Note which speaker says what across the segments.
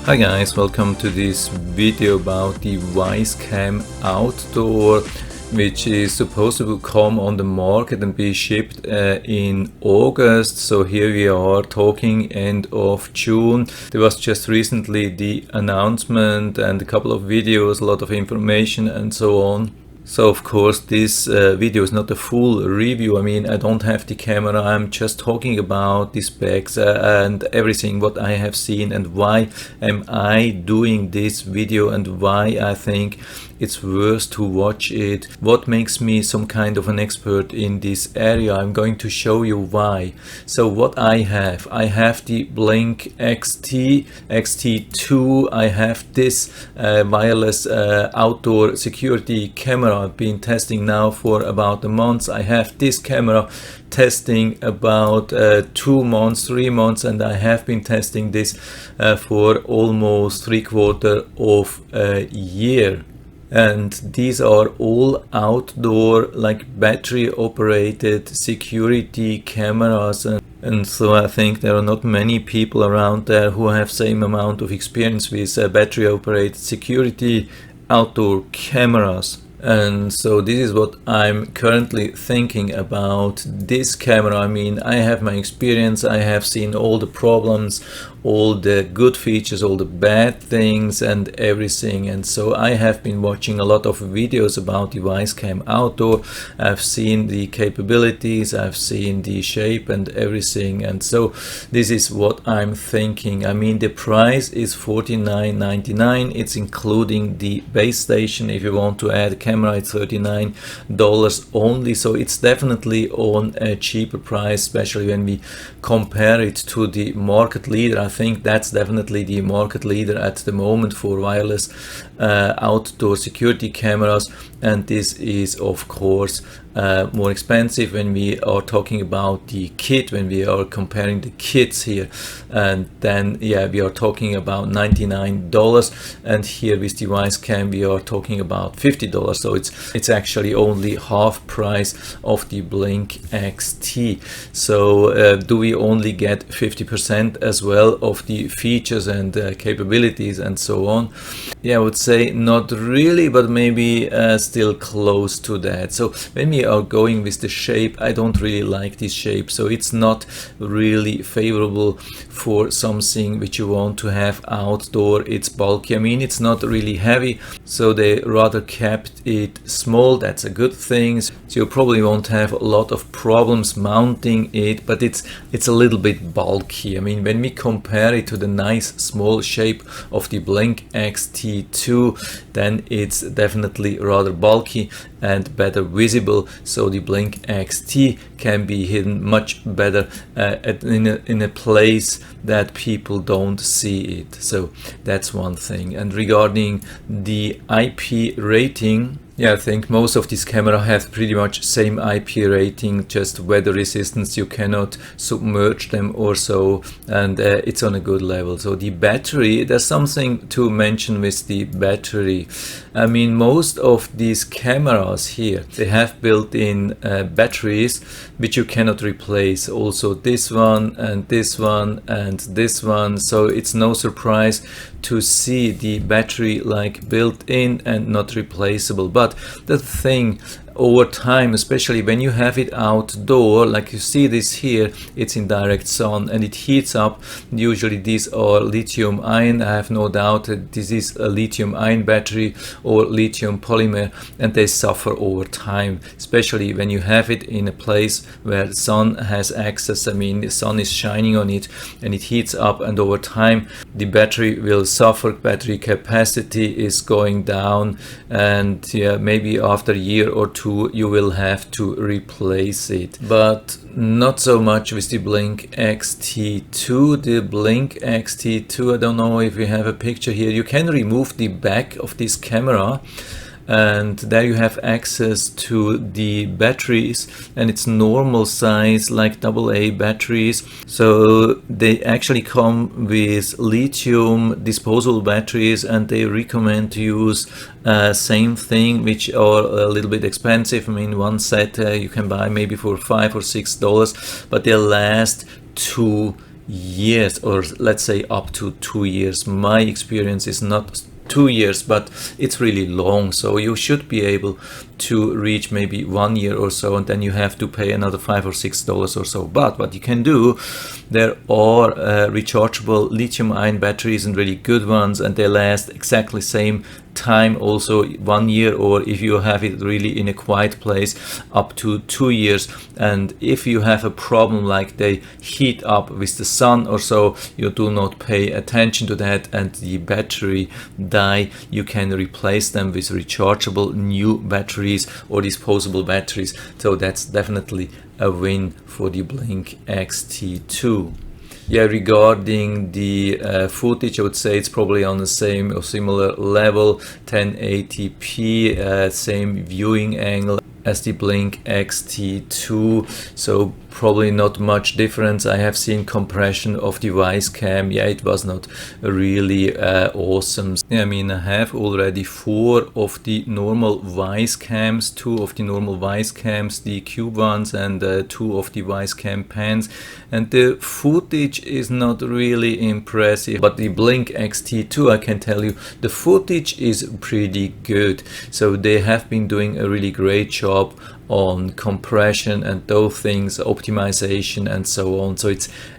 Speaker 1: Hi guys, welcome to this video about the Wyze Cam Outdoor, which is supposed to come on the market and be shipped in August. So here we are talking end of June. There was just recently the announcement and a couple of videos, a lot of information and so on. So of course this video is not a full review. I mean, I don't have the camera, I'm just talking about the specs and everything what I have seen and why am I doing this video and why I think it's worth to watch it. What makes me some kind of an expert in this area? I'm going to show you why. So what I have the Blink XT2. I have this wireless outdoor security camera. I've been testing now for about a month. I have this camera testing about 2 months, 3 months, and I have been testing this for almost 3/4 of a year. And these are all outdoor, like battery operated security cameras, and so I think there are not many people around there who have same amount of experience with battery operated security outdoor cameras. And so this is what I'm currently thinking about this camera. I mean, I have my experience, I have seen all the problems, all the good features, all the bad things and everything. And so I have been watching a lot of videos about the Wyze Cam Outdoor. I've seen the capabilities, I've seen the shape and everything. And so this is what I'm thinking. I mean, the price is $49.99. It's including the base station. If you want to add a camera, it's $39 only. So it's definitely on a cheaper price, especially when we compare it to the market leader. I think that's definitely the market leader at the moment for wireless outdoor security cameras, and this is of course more expensive when we are talking about the kit, when we are comparing the kits here. And then yeah, we are talking about $99, and here with the Wyze Cam we are talking about $50. So it's actually only half price of the Blink XT. So do we only get 50% as well of the features and capabilities and so on? Yeah, I would say not really, but maybe still close to that. So when we are going with the shape, I don't really like this shape, so it's not really favorable for something which you want to have outdoor. It's bulky. I mean, it's not really heavy, so they rather kept it small. That's a good thing. So you probably won't have a lot of problems mounting it, but it's a little bit bulky. I mean, when we compare it to the nice small shape of the Blink XT2, then it's definitely rather bulky and better visible. So the Blink XT can be hidden much better in a place that people don't see it. So that's one thing. And regarding the IP rating, yeah, I think most of these cameras have pretty much same IP rating, just weather resistance. You cannot submerge them or so, and it's on a good level. So the battery, there's something to mention with the battery. I mean, most of these cameras here, they have built-in batteries which you cannot replace. Also this one and this one and this one. So it's no surprise to see the battery like built in and not replaceable. But the thing, over time, especially when you have it outdoor, like you see this here, it's in direct sun and it heats up. Usually these are lithium ion. I have no doubt that this is a lithium ion battery or lithium polymer, and they suffer over time, especially when you have it in a place where the sun has access. I mean, the sun is shining on it and it heats up, and over time the battery will suffer. Battery capacity is going down, and yeah, maybe after a year or two you will have to replace it. But not so much with the Blink XT2. The Blink XT2, I don't know if we have a picture here. You can remove the back of this camera, and there you have access to the batteries, and it's normal size, like AA batteries. So they actually come with lithium disposable batteries, and they recommend to use same thing, which are a little bit expensive. I mean, one set you can buy maybe for $5 or $6, but they last 2 years, or let's say up to 2 years. My experience is not 2 years, but it's really long, so you should be able to reach maybe 1 year or so, and then you have to pay another $5 or $6 or so. But what you can do, there are rechargeable lithium-ion batteries, and really good ones, and they last exactly same time, also 1 year, or if you have it really in a quiet place, up to 2 years. And if you have a problem like they heat up with the sun or so, you do not pay attention to that and the battery die, you can replace them with rechargeable new batteries or disposable batteries. So that's definitely a win for the Blink XT2. Yeah, regarding the footage, I would say it's probably on the same or similar level, 1080p, same viewing angle as the Blink XT2, so probably not much difference. I have seen compression of the Wyze Cam. Yeah, it was not really awesome. Yeah, I mean, I have already 4 of the normal Wyze Cams, 2 of the normal Wyze Cams, the cube ones, and 2 of the Wyze Cam pans, and the footage is not really impressive. But the Blink XT2, I can tell you, the footage is pretty good. So they have been doing a really great job on compression and those things, optimization and so on. So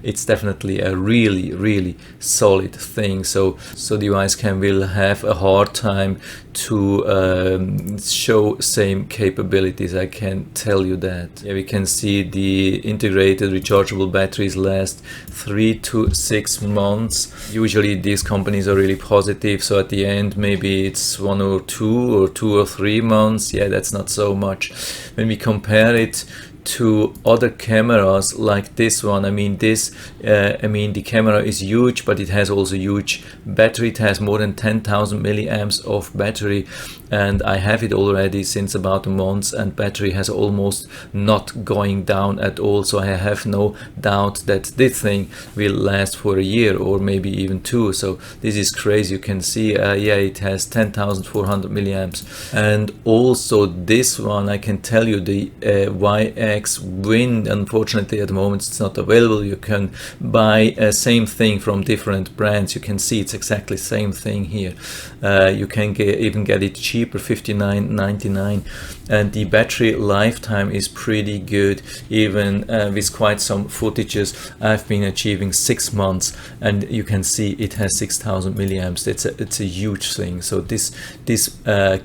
Speaker 1: it's definitely a really solid thing. So the Wyze Cam will have a hard time to show same capabilities, I can tell you that. Yeah, we can see the integrated rechargeable batteries last 3 to 6 months. Usually these companies are really positive, so at the end maybe it's 1 or 2 or 3 months. Yeah, that's not so much. When we compare it to other cameras like this one, I mean the camera is huge, but it has also huge battery. It has more than 10,000 milliamps of battery, and I have it already since about a month, and battery has almost not going down at all. So I have no doubt that this thing will last for a year or maybe even 2. So this is crazy. You can see yeah, it has 10,400 milliamps. And also this one, I can tell you, the YX Wind, unfortunately at the moment it's not available. You can buy same thing from different brands. You can see it's exactly same thing here. You can even get it cheaper, $59.99, and the battery lifetime is pretty good. Even with quite some footages, I've been achieving 6 months, and you can see it has 6,000 milliamps. It's a huge thing. So this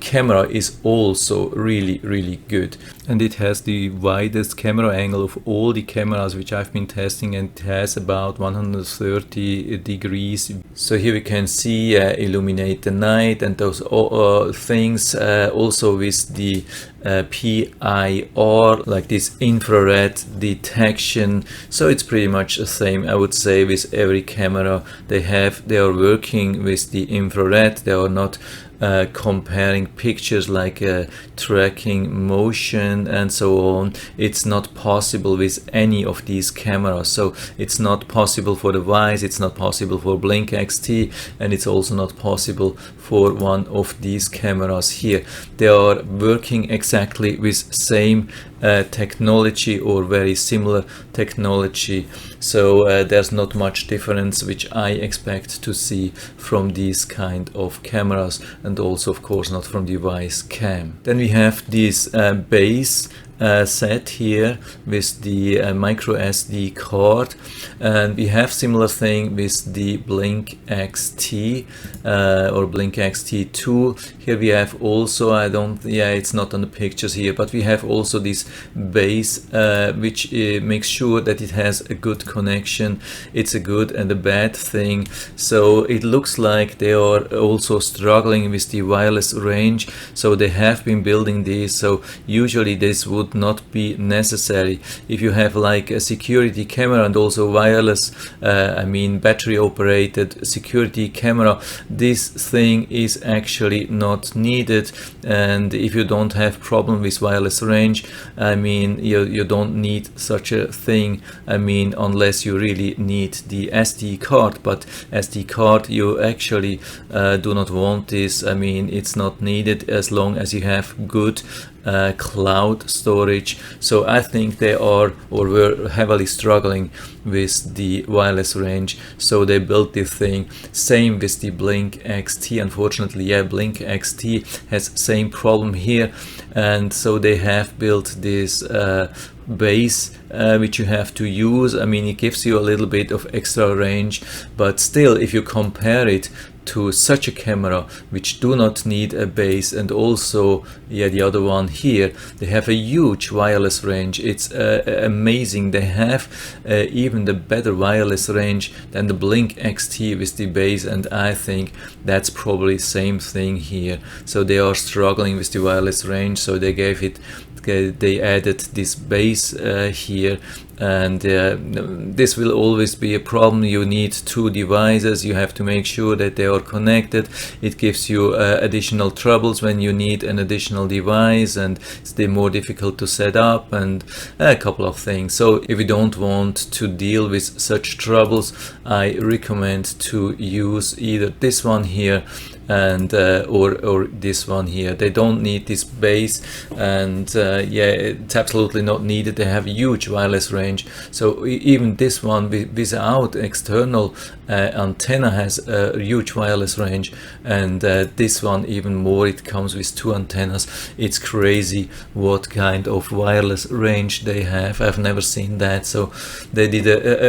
Speaker 1: camera is also really good, and it has the widest camera angle of all the cameras which I've been testing, and it has about 130 degrees. So here we can see illuminate the night and those things, also with the PIR, like this infrared detection. So it's pretty much the same, I would say, with every camera they are working with the infrared. They are not comparing pictures like tracking motion and so on. It's not possible with any of these cameras. So it's not possible for the Wyze, it's not possible for Blink XT, and it's also not possible for one of these cameras here. They are working exactly with same technology or very similar technology. So there's not much difference which I expect to see from these kind of cameras, and also of course not from the Wyze Cam. Then we have this base set here with the micro SD card, and we have similar thing with the Blink XT or Blink XT2. Here we have also, it's not on the pictures here, but we have also this base which makes sure that it has a good connection. It's a good and a bad thing. So it looks like they are also struggling with the wireless range, so they have been building these. So usually this would not be necessary if you have like a security camera and also wireless, battery operated security camera. This thing is actually not needed, and if you don't have problem with wireless range, you don't need such a thing, unless you really need the SD card. But SD card, you actually do not want this. It's not needed as long as you have good cloud storage. So I think they are or were heavily struggling with the wireless range, so they built this thing. Same with the Blink XT. Unfortunately, yeah, Blink XT has same problem here, and so they have built this base which you have to use. I mean, it gives you a little bit of extra range, but still, if you compare it to such a camera which do not need a base, and also yeah, the other one here, they have a huge wireless range. It's amazing. They have even the better wireless range than the Blink XT with the base, and I think that's probably same thing here. So they are struggling with the wireless range, so they gave it, they added this base here, and this will always be a problem. You need two devices, you have to make sure that they are connected. It gives you additional troubles when you need an additional device, and it's more difficult to set up, and a couple of things. So if you don't want to deal with such troubles, I recommend to use either this one here and or this one here. They don't need this base, and yeah, it's absolutely not needed. They have huge wireless range, so even this one without external antenna has a huge wireless range, and this one even more. It comes with two antennas. It's crazy what kind of wireless range they have. I've never seen that, so they did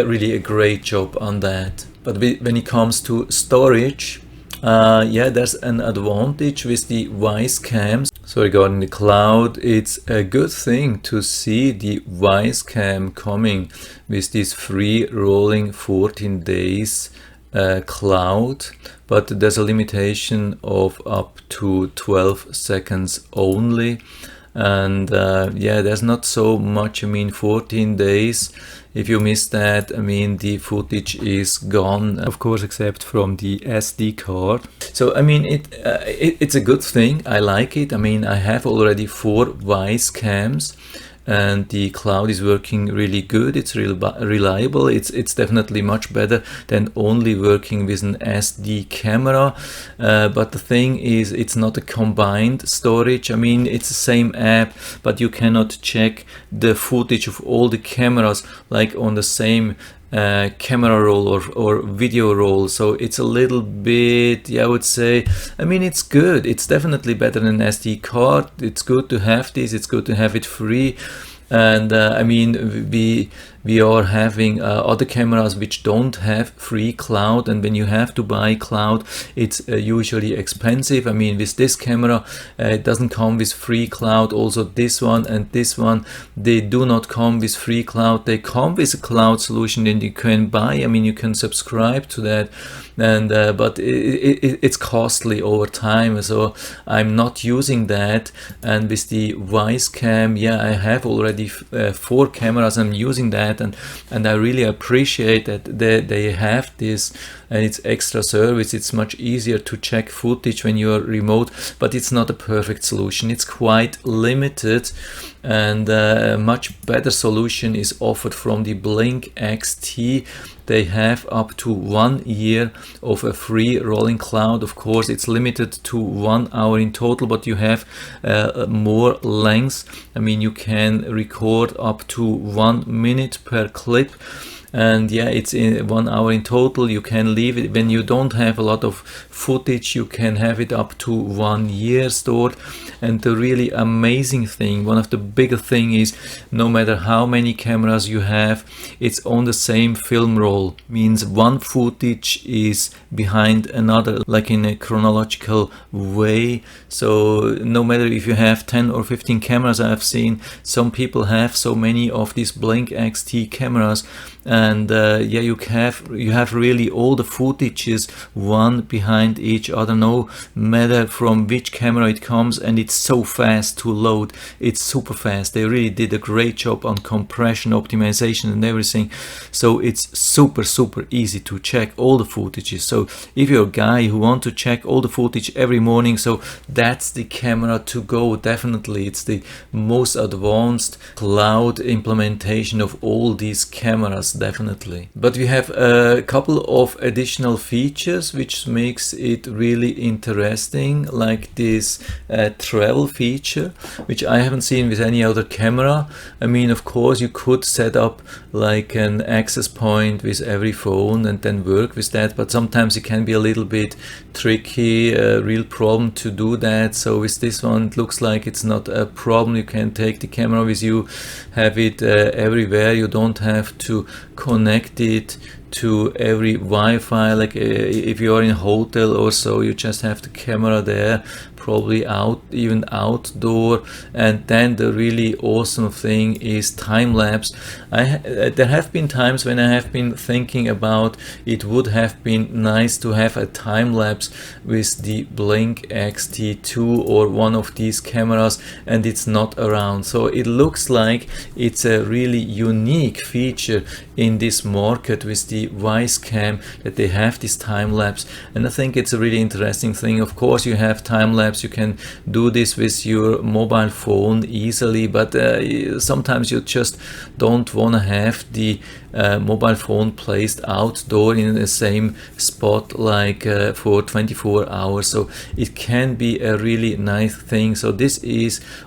Speaker 1: really a great job on that. But when it comes to storage, yeah, there's an advantage with the Wyze Cams. So regarding the cloud, it's a good thing to see the Wyze Cam coming with this free rolling 14 days cloud, but there's a limitation of up to 12 seconds only. And yeah, there's not so much. I mean, 14 days, if you miss that, I mean, the footage is gone, of course, except from the SD card. So I mean, it's a good thing. I like it. I mean, I have already 4 Wyze Cams, and the cloud is working really good. It's reliable. It's definitely much better than only working with an SD camera, but the thing is, it's not a combined storage. I mean, it's the same app, but you cannot check the footage of all the cameras like on the same camera roll or video roll. So it's a little bit, yeah, I would say, I mean, it's good. It's definitely better than an SD card. It's good to have this. It's good to have it free. And I mean, we are having other cameras which don't have free cloud, and when you have to buy cloud, it's usually expensive. I mean, with this camera, it doesn't come with free cloud. Also this one and this one, they do not come with free cloud. They come with a cloud solution that you can buy. I mean, you can subscribe to that, and but it's costly over time, so I'm not using that. And with the Wyze Cam, yeah, I have already 4 cameras. I'm using that, and I really appreciate that they have this, and it's extra service. It's much easier to check footage when you are remote, but it's not a perfect solution. It's quite limited, and a much better solution is offered from the Blink XT. They have up to 1 year of a free rolling cloud. Of course, it's limited to 1 hour in total, but you have more length. I mean, you can record up to 1 minute per clip. And yeah, it's in 1 hour in total. You can leave it when you don't have a lot of footage. You can have it up to 1 year stored. And the really amazing thing, one of the bigger thing is, no matter how many cameras you have, it's on the same film roll. Means one footage is behind another, like in a chronological way. So no matter if you have 10 or 15 cameras, I've seen some people have so many of these Blink XT cameras, and yeah, you have really all the footages one behind each other, no matter from which camera it comes, and it's so fast to load. It's super fast. They really did a great job on compression, optimization, and everything. So it's super easy to check all the footages. So if you're a guy who want to check all the footage every morning, so that's the camera to go. Definitely, it's the most advanced cloud implementation of all these cameras. plus definitely. But we have a couple of additional features which makes it really interesting, like this travel feature, which I haven't seen with any other camera. I mean, of course you could set up like an access point with every phone and then work with that, but sometimes it can be a little bit tricky, a real problem to do that. So with this one it looks like it's not a problem. You can take the camera with you, have it everywhere. You don't have to connect it to every Wi-Fi, like if you are in a hotel or so, you just have the camera there, probably even outdoor. And then the really awesome thing is time-lapse. There have been times when I have been thinking about it would have been nice to have a time-lapse with the Blink XT2 or one of these cameras, and it's not around. So it looks like it's a really unique feature in this market with the Wyze Cam, that they have this time-lapse, and I think it's a really interesting thing. Of course you have time-lapse, you can do this with your mobile phone easily, but sometimes you just don't want to have the mobile phone placed outdoor in the same spot like for 24 hours. So it can be a really nice thing. So this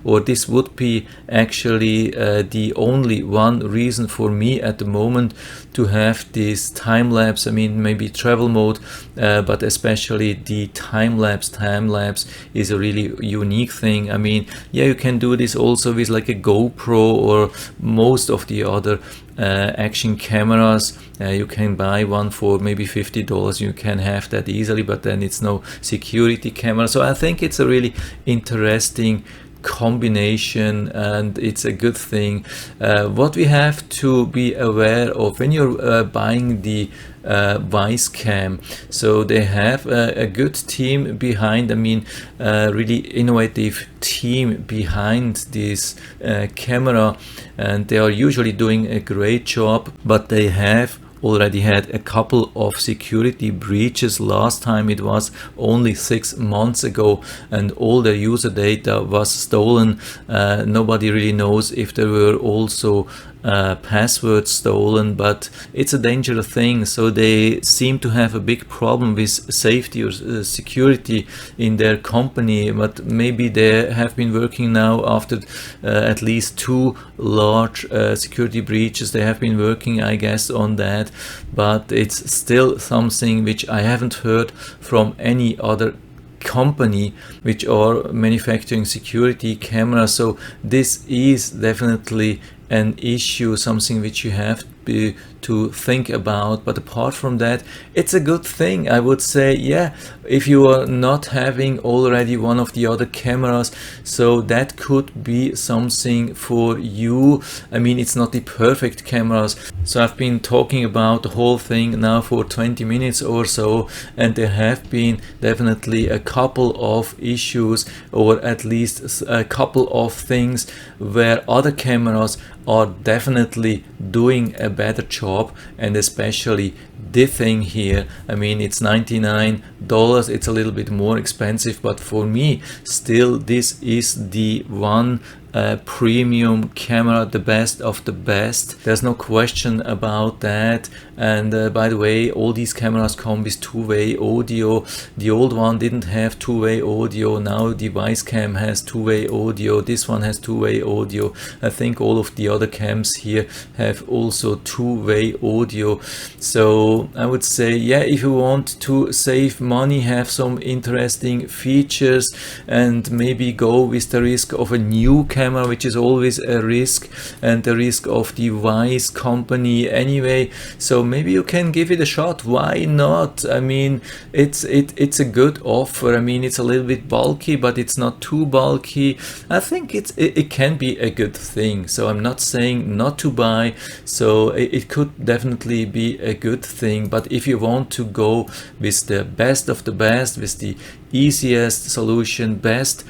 Speaker 1: would be actually the only one reason for me at the moment to have this time-lapse. I mean, maybe travel mode, but especially the time-lapse. Time-lapse is a really unique thing. I mean, yeah, you can do this also with like a GoPro or most of the other action cameras. You can buy one for maybe $50. You can have that easily, but then it's no security camera. So I think it's a really interesting combination, and it's a good thing. What we have to be aware of when you're buying the Wyze Cam, so they have a good team behind, I mean really innovative team behind this camera, and they are usually doing a great job, but they have already had a couple of security breaches. Last time it was only 6 months ago, and all their user data was stolen. Nobody really knows if there were also passwords stolen, but it's a dangerous thing. So they seem to have a big problem with safety or security in their company, but maybe they have been working now after at least 2 large security breaches. They have been working, I guess, on that, but it's still something which I haven't heard from any other company which are manufacturing security cameras. So this is definitely an issue, something which you have to think about. But apart from that, it's a good thing, I would say. Yeah, if you are not having already one of the other cameras, so that could be something for you. I mean, it's not the perfect cameras. So I've been talking about the whole thing now for 20 minutes or so, and there have been definitely a couple of issues, or at least a couple of things where other cameras are definitely doing a better job. And especially this thing here, I mean, it's $99. It's a little bit more expensive, but for me still this is the one premium camera, the best of the best. There's no question about that. And by the way, all these cameras come with two-way audio. The old one didn't have two-way audio. Now the Wyze Cam has two-way audio. This one has two-way audio. I think all of the other cams here have also two-way audio. So I would say, yeah, if you want to save money, have some interesting features, and maybe go with the risk of a new camera, which is always a risk, and the risk of the Wyze company anyway. So maybe you can give it a shot. Why not? I mean, it's a good offer. I mean, it's a little bit bulky, but it's not too bulky. I think it can be a good thing. So I'm not saying not to buy. So it could definitely be a good thing. But if you want to go with the best of the best, with the easiest solution, best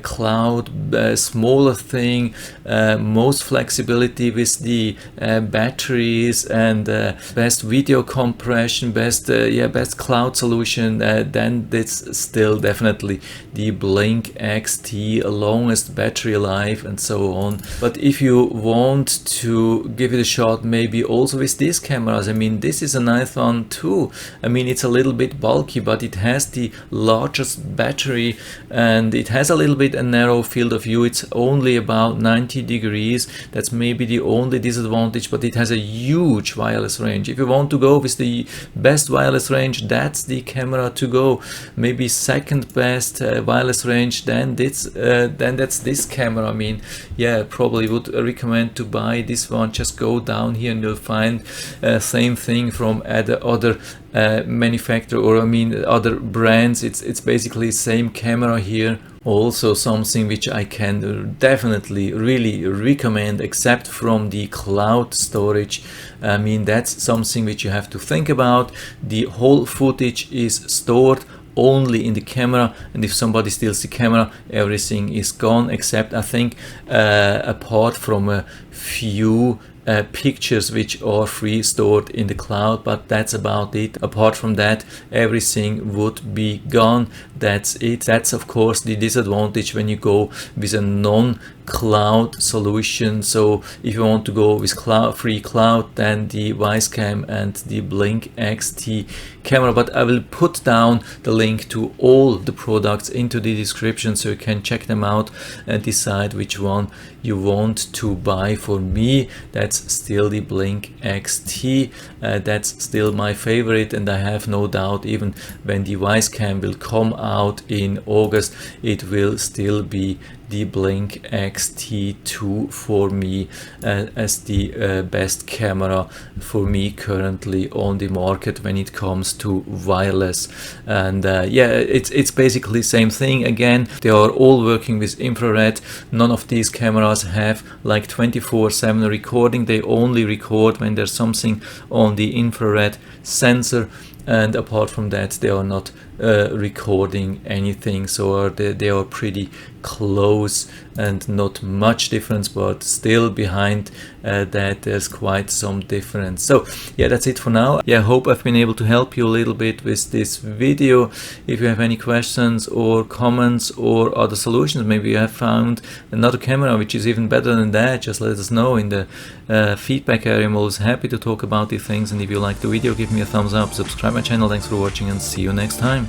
Speaker 1: cloud, smaller thing, most flexibility with the batteries, and best video compression, best cloud solution, then it's still definitely the Blink XT, longest battery life and so on. But if you want to give it a shot, maybe also with these cameras, I mean, this is a nice one too. I mean, it's a little bit bulky, but it has the largest battery and it has a little bit a narrow field of view. It's only about 90 degrees. That's maybe the only disadvantage, but it has a huge wireless range. If you want to go with the best wireless range, that's the camera to go. Maybe second best wireless range, then that's this camera. I mean, yeah, probably would recommend to buy this one. Just go down here and you'll find same thing from other manufacturer, or I mean other brands. It's basically same camera here. Also something which I can definitely really recommend, except from the cloud storage. I mean, that's something which you have to think about. The whole footage is stored only in the camera, and if somebody steals the camera, everything is gone, except I think apart from a few pictures which are free stored in the cloud, but that's about it. Apart from that, everything would be gone. That's it. That's of course the disadvantage when you go with a non-cloud solution. So if you want to go with free cloud, then the Wyze Cam and the Blink XT camera. But I will put down the link to all the products into the description, so you can check them out and decide which one you want to buy. For me, that's still the Blink XT. That's still my favorite, and I have no doubt even when the Wyze Cam will come out in August, it will still be the Blink XT2 for me as the best camera for me currently on the market when it comes to wireless. And yeah, it's basically same thing. Again, they are all working with infrared. None of these cameras have like 24/7 recording. They only record when there's something on the infrared sensor, and apart from that they are not recording anything. So they are pretty close and not much difference, but still behind that there's quite some difference. So yeah, that's it for now. Yeah, I hope I've been able to help you a little bit with this video. If you have any questions or comments or other solutions, maybe you have found another camera which is even better than that, just let us know in the feedback area. I'm always happy to talk about these things. And if you like the video, give me a thumbs up, subscribe my channel. Thanks for watching, and see you next time.